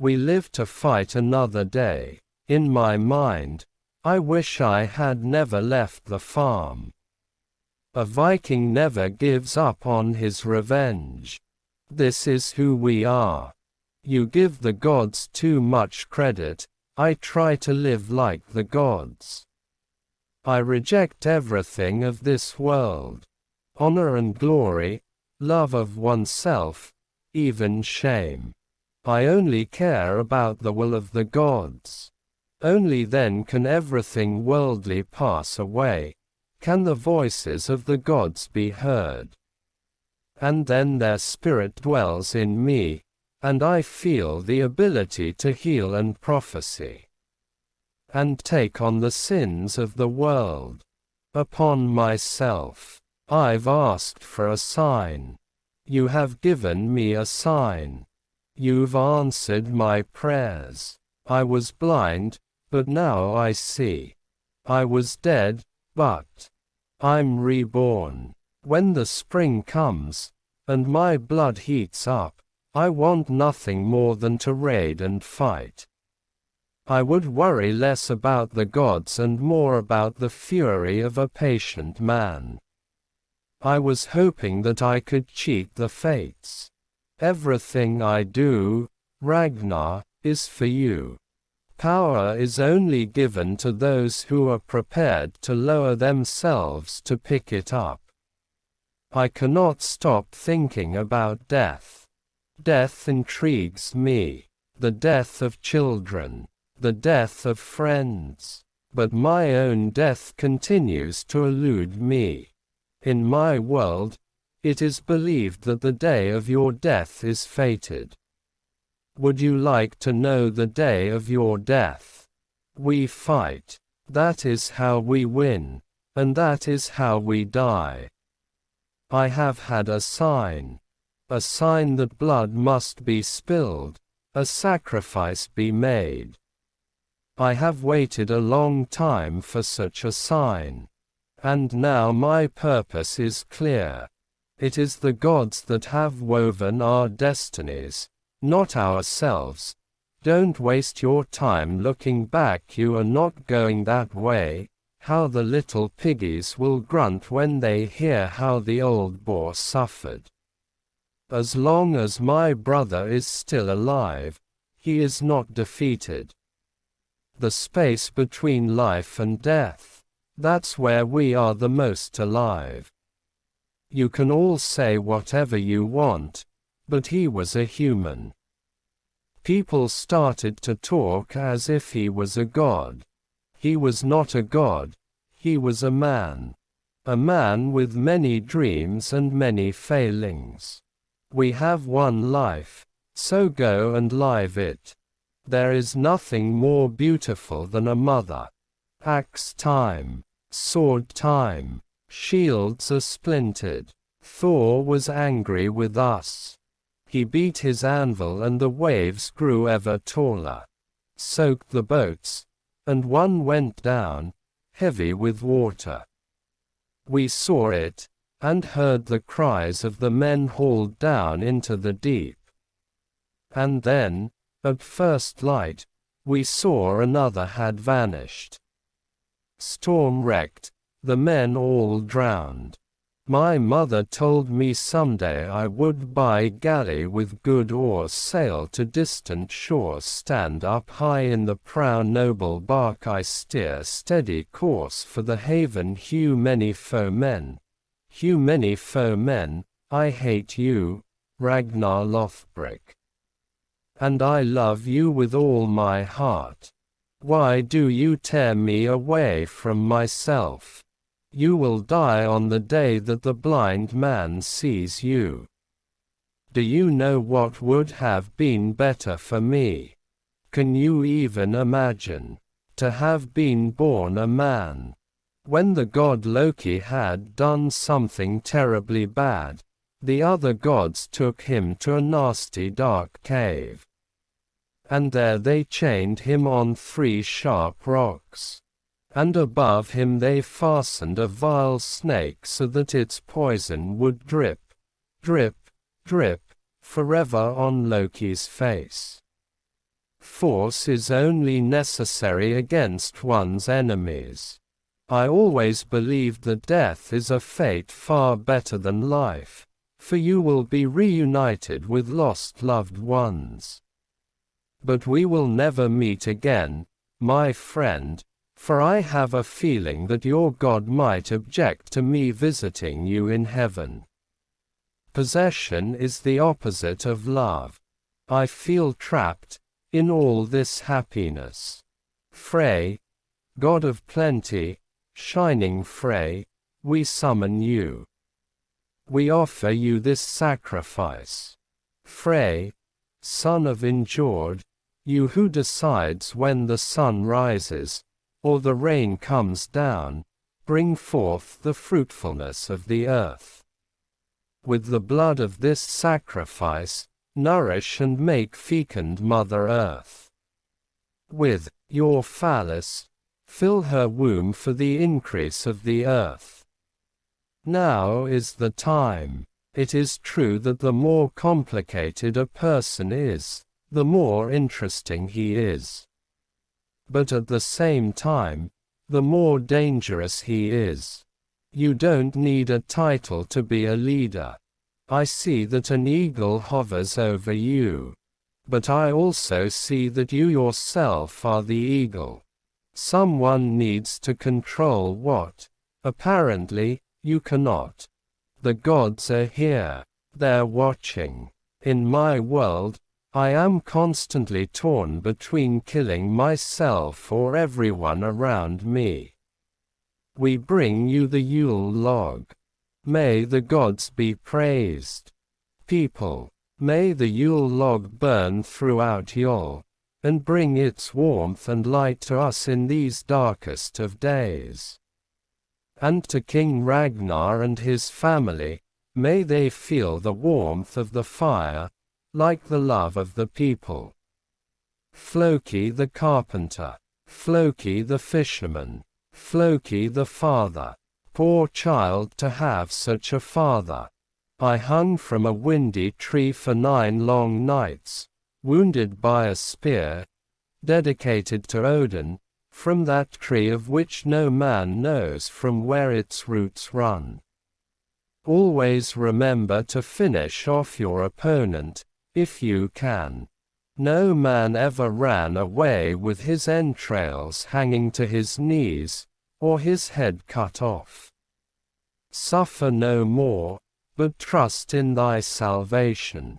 We live to fight another day. In my mind, I wish I had never left the farm. A Viking never gives up on his revenge. This is who we are. You give the gods too much credit. I try to live like the gods. I reject everything of this world. Honor and glory, love of oneself, even shame. I only care about the will of the gods. Only then can everything worldly pass away, can the voices of the gods be heard. And then their spirit dwells in me, and I feel the ability to heal and prophesy. And take on the sins of the world. Upon myself. I've asked for a sign. You have given me a sign. You've answered my prayers. I was blind, but now I see. I was dead, but I'm reborn. When the spring comes, and my blood heats up, I want nothing more than to raid and fight. I would worry less about the gods and more about the fury of a patient man. I was hoping that I could cheat the fates. Everything I do, Ragnar, is for you. Power is only given to those who are prepared to lower themselves to pick it up. I cannot stop thinking about death. Death intrigues me. The death of children. The death of friends. But my own death continues to elude me. In my world, it is believed that the day of your death is fated. Would you like to know the day of your death? We fight. That is how we win, and that is how we die. I have had a sign that blood must be spilled, a sacrifice be made. I have waited a long time for such a sign. And now my purpose is clear. It is the gods that have woven our destinies, not ourselves. Don't waste your time looking back, you are not going that way. How the little piggies will grunt when they hear how the old boar suffered. As long as my brother is still alive, he is not defeated. The space between life and death. That's where we are the most alive. You can all say whatever you want, but he was a human. People started to talk as if he was a god. He was not a god, he was a man. A man with many dreams and many failings. We have one life, so go and live it. There is nothing more beautiful than a mother. Axe time. Sword time. Shields are splintered. Thor was angry with us. He beat his anvil and the waves grew ever taller. Soaked the boats, and one went down, heavy with water. We saw it, and heard the cries of the men hauled down into the deep. And then, at first light, we saw another had vanished. Storm wrecked, the men all drowned. My mother told me someday I would buy galley with good oars, sail to distant shores, stand up high in the prow, noble bark I steer steady course for the haven, hew many foemen. Hew many foemen, I hate you, Ragnar Lothbrok. And I love you with all my heart. Why do you tear me away from myself? You will die on the day that the blind man sees you. Do you know what would have been better for me? Can you even imagine? To have been born a man. When the god Loki had done something terribly bad, the other gods took him to a nasty dark cave. And there they chained him on 3 sharp rocks. And above him they fastened a vile snake so that its poison would drip, drip, drip, forever on Loki's face. Force is only necessary against one's enemies. I always believed that death is a fate far better than life, for you will be reunited with lost loved ones. But we will never meet again, my friend, for I have a feeling that your God might object to me visiting you in heaven. Possession is the opposite of love. I feel trapped in all this happiness. Frey, God of plenty, shining Frey, we summon you. We offer you this sacrifice. Frey, son of Njord, you who decides when the sun rises, or the rain comes down, bring forth the fruitfulness of the earth. With the blood of this sacrifice, nourish and make fecund Mother Earth. With your phallus, fill her womb for the increase of the earth. Now is the time. It is true that the more complicated a person is, the more interesting he is. But at the same time, the more dangerous he is. You don't need a title to be a leader. I see that an eagle hovers over you. But I also see that you yourself are the eagle. Someone needs to control what, apparently, you cannot. The gods are here. They're watching. In my world, I am constantly torn between killing myself or everyone around me. We bring you the Yule log. May the gods be praised. People, may the Yule log burn throughout Yule, and bring its warmth and light to us in these darkest of days. And to King Ragnar and his family, may they feel the warmth of the fire, like the love of the people. Floki the carpenter, Floki the fisherman, Floki the father. Poor child to have such a father. I hung from a windy tree for 9 long nights, wounded by a spear, dedicated to Odin, from that tree of which no man knows from where its roots run. Always remember to finish off your opponent, if you can. No man ever ran away with his entrails hanging to his knees, or his head cut off. Suffer no more, but trust in thy salvation.